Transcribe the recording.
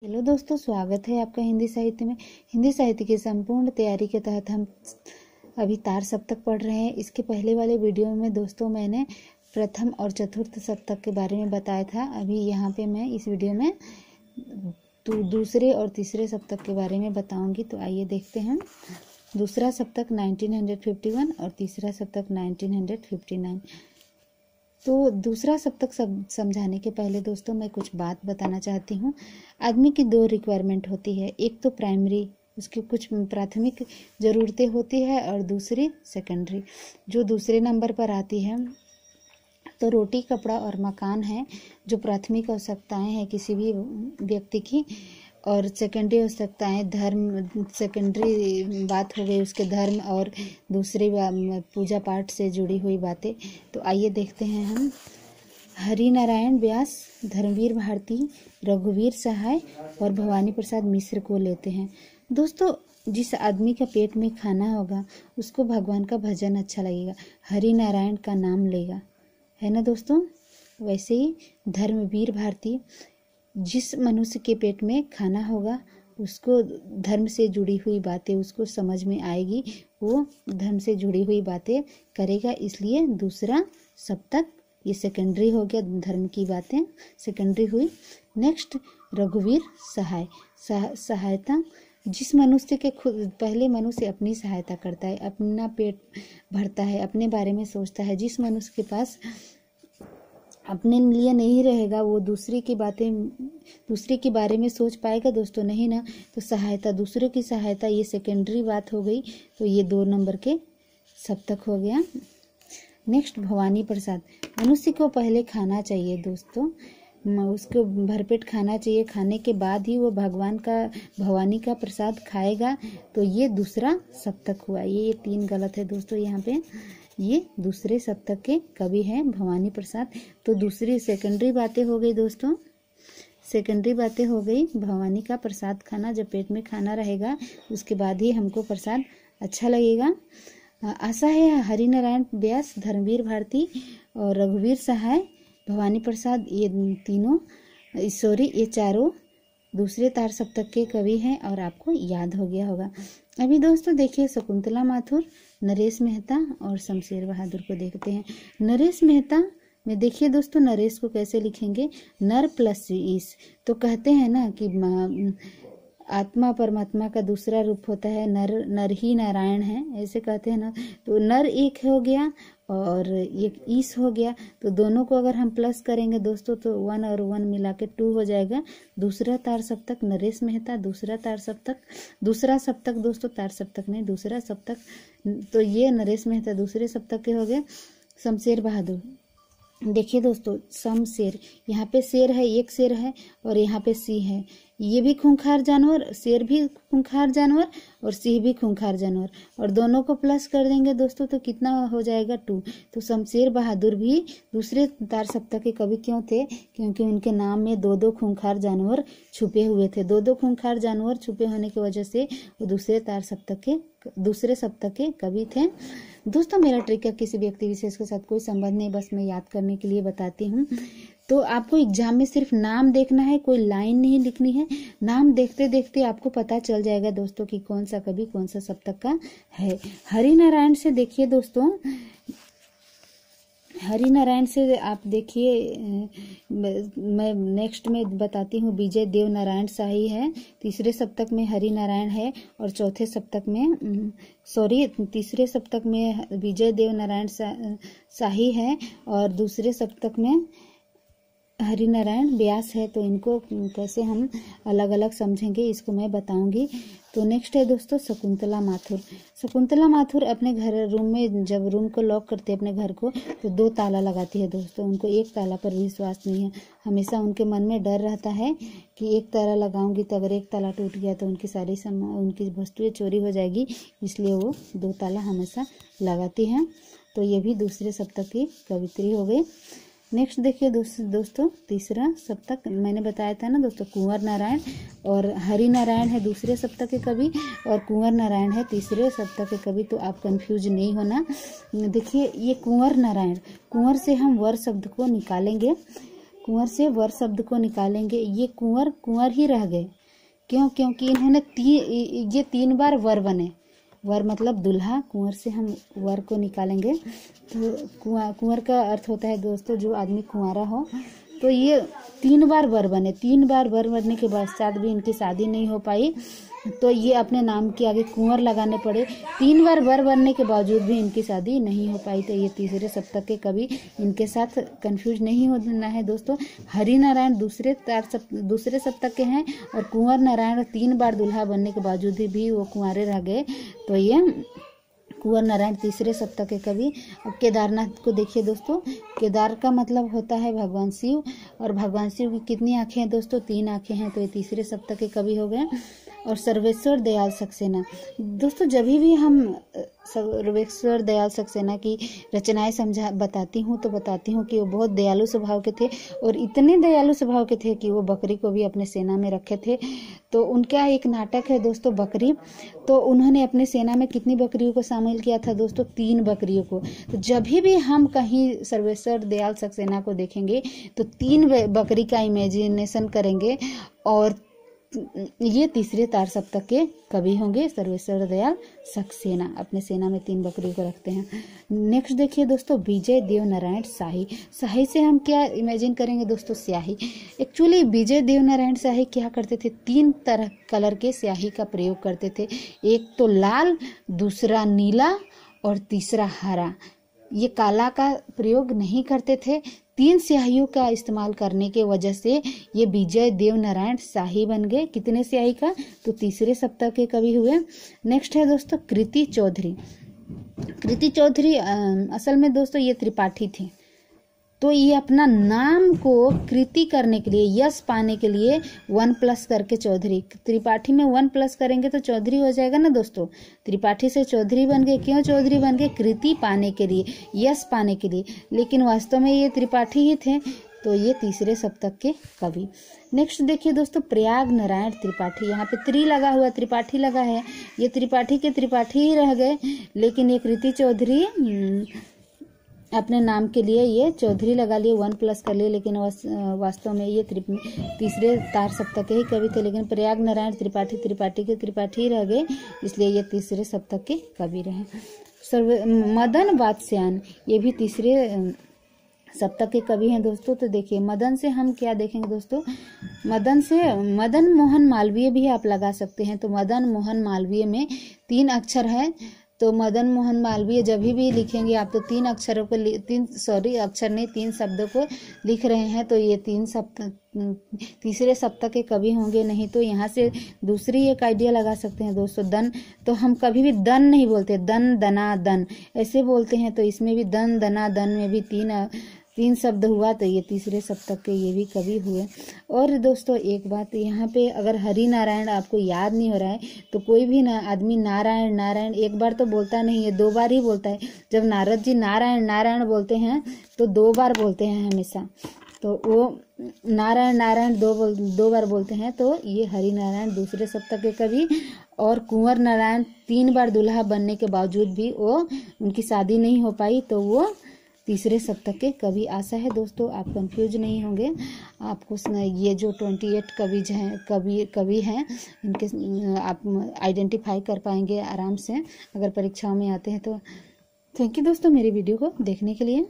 Hello दोस्तों, स्वागत है आपका हिंदी साहित्य में। हिंदी साहित्य की संपूर्ण तैयारी के तहत हम अभी तार सप्तक पढ़ रहे हैं। इसके पहले वाले वीडियो में दोस्तों मैंने प्रथम और चतुर्थ सप्तक के बारे में बताया था। अभी यहाँ पे मैं इस वीडियो में दूसरे और तीसरे सप्तक के बारे में बताऊंगी। तो आइए देखते हैं। दूसरा सप्तक 1951 और तीसरा सप्तक 1959। तो दूसरा सप्तक समझाने के पहले दोस्तों मैं कुछ बात बताना चाहती हूँ। आदमी की दो रिक्वायरमेंट होती है, एक तो प्राइमरी, उसकी कुछ प्राथमिक ज़रूरतें होती है, और दूसरी सेकेंडरी जो दूसरे नंबर पर आती है। तो रोटी, कपड़ा और मकान है जो प्राथमिक आवश्यकताएं हैं किसी भी व्यक्ति की, और सेकेंडरी आवश्यकताएं धर्म, सेकेंडरी बात हो गई उसके धर्म और दूसरी पूजा पाठ से जुड़ी हुई बातें। तो आइए देखते हैं हम। हरि नारायण व्यास, धर्मवीर भारती, रघुवीर सहाय और भवानी प्रसाद मिश्र को लेते हैं। दोस्तों, जिस आदमी का पेट में खाना होगा उसको भगवान का भजन अच्छा लगेगा, हरि नारायण का नाम लेगा, है ना दोस्तों। वैसे ही धर्मवीर भारती, जिस मनुष्य के पेट में खाना होगा उसको धर्म से जुड़ी हुई बातें उसको समझ में आएगी, वो धर्म से जुड़ी हुई बातें करेगा। इसलिए दूसरा सप्तक ये सेकेंडरी हो गया, धर्म की बातें सेकेंडरी हुई। नेक्स्ट रघुवीर सहाय, सहायता, जिस मनुष्य के खुद पहले मनुष्य अपनी सहायता करता है, अपना पेट भरता है, अपने बारे में सोचता है। जिस मनुष्य के पास अपने लिए नहीं रहेगा वो दूसरे की बारे में सोच पाएगा दोस्तों, नहीं ना। तो सहायता, दूसरे की सहायता, ये सेकेंडरी बात हो गई। तो ये 2 नंबर के सप्तक हो गया। नेक्स्ट भवानी प्रसाद, मनुष्य को पहले खाना चाहिए दोस्तों, उसको भरपेट खाना चाहिए, खाने के बाद ही वो भवानी का प्रसाद खाएगा। तो ये दूसरा सप्तक हुआ। ये 3 गलत है दोस्तों यहाँ पे। ये दूसरे सप्तक के कवि हैं भवानी प्रसाद। तो दूसरी सेकेंडरी बातें हो गई दोस्तों, सेकेंडरी बातें हो गई। भवानी का प्रसाद खाना, जब पेट में खाना रहेगा उसके बाद ही हमको प्रसाद अच्छा लगेगा। आशा है हरि नारायण व्यास, धर्मवीर भारती और रघुवीर सहाय, भवानी प्रसाद, ये चारों दूसरे तार सप्तक के कवि हैं और आपको याद हो गया होगा। अभी दोस्तों देखिए, शकुंतला माथुर, नरेश मेहता और शमशेर बहादुर को देखते हैं। नरेश मेहता में देखिए दोस्तों, नरेश को कैसे लिखेंगे, नर प्लस ईश। तो कहते हैं ना कि आत्मा परमात्मा का दूसरा रूप होता है, नर ही नारायण है, ऐसे कहते हैं ना। तो नर एक हो गया और एक ईश हो गया। तो दोनों को अगर हम प्लस करेंगे दोस्तों तो 1 और 1 मिला के 2 हो जाएगा। दूसरा तार सप्तक नरेश मेहता, दूसरा सप्तक दोस्तों, तार सप्तक नहीं, दूसरा सप्तक। तो ये नरेश मेहता दूसरे सप्तक के हो गए। शमशेर बहादुर, देखिए दोस्तों, शमशेर, यहाँ पे शेर है, एक शेर है, और यहाँ पे सिंह है। ये भी खूंखार जानवर, शेर भी खूंखार जानवर और सिंह भी खूंखार जानवर, और दोनों को प्लस कर देंगे दोस्तों तो कितना हो जाएगा, 2। तो शमशेर बहादुर भी दूसरे तार सप्तक के कवि क्यों थे, क्योंकि उनके नाम में 2 खूंखार जानवर छुपे हुए थे। 2 खूंखार जानवर छुपे होने की वजह से वो दूसरे सप्तक के कवि थे। दोस्तों, मेरा ट्रिक का किसी व्यक्ति विशेष के साथ कोई संबंध नहीं, बस मैं याद करने के लिए बताती हूँ। तो आपको एग्जाम में सिर्फ नाम देखना है, कोई लाइन नहीं लिखनी है। नाम देखते देखते आपको पता चल जाएगा दोस्तों कि कौन सा कवि कौन सा सप्तक का है। हरि नारायण से देखिए दोस्तों, हरि नारायण से आप देखिए, मैं नेक्स्ट में बताती हूँ। विजय देव नारायण शाही है, तीसरे सप्तक में हरि नारायण है, और तीसरे सप्तक में विजय देव नारायण शाही है, और दूसरे सप्तक में हरि नारायण व्यास है। तो इनको कैसे हम अलग अलग समझेंगे इसको मैं बताऊंगी। तो नेक्स्ट है दोस्तों शकुंतला माथुर। शकुंतला माथुर अपने रूम में जब रूम को लॉक करते हैं अपने घर को, तो 2 ताला लगाती है दोस्तों। उनको एक ताला पर विश्वास नहीं है, हमेशा उनके मन में डर रहता है कि एक ताला लगाऊंगी तो अगर एक ताला टूट गया तो उनकी वस्तुएं चोरी हो जाएगी, इसलिए वो 2 ताला हमेशा लगाती हैं। तो ये भी दूसरे सप्तक की कवित्री हो गई। नेक्स्ट देखिए दोस्तों, तीसरा सप्तक मैंने बताया था ना दोस्तों, कुंवर नारायण, और हरि नारायण है दूसरे सप्तक के कवि और कुंवर नारायण है तीसरे सप्तक के कवि। तो आप कंफ्यूज नहीं होना। देखिए ये कुंवर नारायण, कुंवर से हम वर शब्द को निकालेंगे कुंवर से वर शब्द को निकालेंगे। ये कुंवर कुंवर ही रह गए। क्यों? क्योंकि इन्होंने ये 3 बार वर बने। वर मतलब दूल्हा, कुंवर से हम वर को निकालेंगे। तो कुंवर का अर्थ होता है दोस्तों जो आदमी कुंवारा हो। तो ये 3 बार वर बने। 3 बार वर बनने के पश्चात भी इनकी शादी नहीं हो पाई, तो ये अपने नाम के आगे कुंवर लगाने पड़े। 3 बार वर बनने के बावजूद भी इनकी शादी नहीं हो पाई। तो ये तीसरे सप्तक के कवि, इनके साथ कंफ्यूज नहीं होना है दोस्तों। हरि नारायण दूसरे सप्तक के हैं और कुंवर नारायण 3 बार दूल्हा बनने के बावजूद भी वो कुंवारे रह गए। तो ये कुंवर नारायण तीसरे सप्तक के कवि। अब केदारनाथ को देखिए दोस्तों। केदार का मतलब होता है भगवान शिव, और भगवान शिव की कितनी आंखें हैं दोस्तों? 3 आंखें हैं। तो ये तीसरे सप्तक के कवि हो गए। और सर्वेश्वर दयाल सक्सेना दोस्तों, जब भी हम सर्वेश्वर दयाल सक्सेना की रचनाएं बताती हूँ तो बताती हूँ कि वो बहुत दयालु स्वभाव के थे, और इतने दयालु स्वभाव के थे कि वो बकरी को भी अपने सेना में रखे थे। तो उनका एक नाटक है दोस्तों बकरी। तो उन्होंने अपने सेना में कितनी बकरियों को शामिल किया था दोस्तों? 3 बकरियों को। तो जब भी हम कहीं सर्वेश्वर दयाल सक्सेना को देखेंगे तो 3 बकरी का इमेजिनेशन करेंगे, और ये तीसरे तार सप्तक के कवि होंगे सर्वेश्वर दयाल सक्सेना। अपने सेना में 3 बकरी को रखते हैं। नेक्स्ट देखिए दोस्तों, विजय देव नारायण शाही। शाही से हम क्या इमेजिन करेंगे दोस्तों? स्याही। एक्चुअली विजय देव नारायण शाही क्या करते थे? 3 तरह कलर के स्याही का प्रयोग करते थे। एक तो लाल, दूसरा नीला और तीसरा हरा। ये काला का प्रयोग नहीं करते थे। 3 स्याहियों का इस्तेमाल करने के वजह से ये विजय देव नारायण शाही बन गए। कितने स्याही का? तो तीसरे सप्तक के कवि हुए। नेक्स्ट है दोस्तों कृति चौधरी। कृति चौधरी असल में दोस्तों ये त्रिपाठी थे। तो ये अपना नाम को कृति करने के लिए, यश पाने के लिए 1+ करके चौधरी, त्रिपाठी में 1+ करेंगे तो चौधरी हो जाएगा ना दोस्तों। त्रिपाठी से चौधरी बन गए। क्यों चौधरी बन गए? कृति पाने के लिए, यश पाने के लिए। लेकिन वास्तव में ये त्रिपाठी ही थे। तो ये तीसरे सप्तक के कवि। नेक्स्ट देखिए दोस्तों, प्रयाग नारायण त्रिपाठी। यहाँ पे त्रि लगा हुआ, त्रिपाठी लगा है। ये त्रिपाठी के त्रिपाठी ही रह गए, लेकिन ये कृति चौधरी अपने नाम के लिए ये चौधरी लगा लिए, 1+ कर लिए, लेकिन वास्तव में ये तीसरे तार सप्तक के ही कवि थे। लेकिन प्रयाग नारायण त्रिपाठी के त्रिपाठी रह गए, इसलिए ये तीसरे सप्तक के कवि रहे। मदन वात्स्यायन, ये भी तीसरे सप्तक के कवि हैं दोस्तों। तो देखिए मदन से हम क्या देखेंगे दोस्तों? मदन मोहन मालवीय भी आप लगा सकते हैं। तो मदन मोहन मालवीय में 3 अक्षर है। तो मदन मोहन मालवीय जब भी लिखेंगे आप तो 3 अक्षरों को 3 शब्दों को लिख रहे हैं। तो ये तीसरे सप्तक के कवि होंगे। नहीं तो यहाँ से दूसरी एक आइडिया लगा सकते हैं दोस्तों, दन। तो हम कभी भी दन नहीं बोलते, दन दना दन ऐसे बोलते हैं। तो इसमें भी दन दना दन में भी 3 शब्द हुआ। तो ये तीसरे सप्तक के ये भी कवि हुए। और दोस्तों एक बात, यहाँ पे अगर हरि नारायण आपको याद नहीं हो रहा है तो कोई भी आदमी नारायण नारायण एक बार तो बोलता नहीं है, 2 बार ही बोलता है। जब नारद जी नारायण नारायण बोलते हैं तो 2 बार बोलते हैं हमेशा। तो वो नारायण नारायण 2 बार बोलते हैं। तो ये हरि नारायण दूसरे सप्तक के कवि। और कुंवर नारायण 3 बार दूल्हा बनने के बावजूद भी उनकी शादी नहीं हो पाई। तो वो तीसरे सप्तक के कवि। आशा है दोस्तों आप कंफ्यूज नहीं होंगे। आपको ये जो 28 कवि हैं इनके आप आइडेंटिफाई कर पाएंगे आराम से अगर परीक्षाओं में आते हैं तो। थैंक यू दोस्तों मेरी वीडियो को देखने के लिए।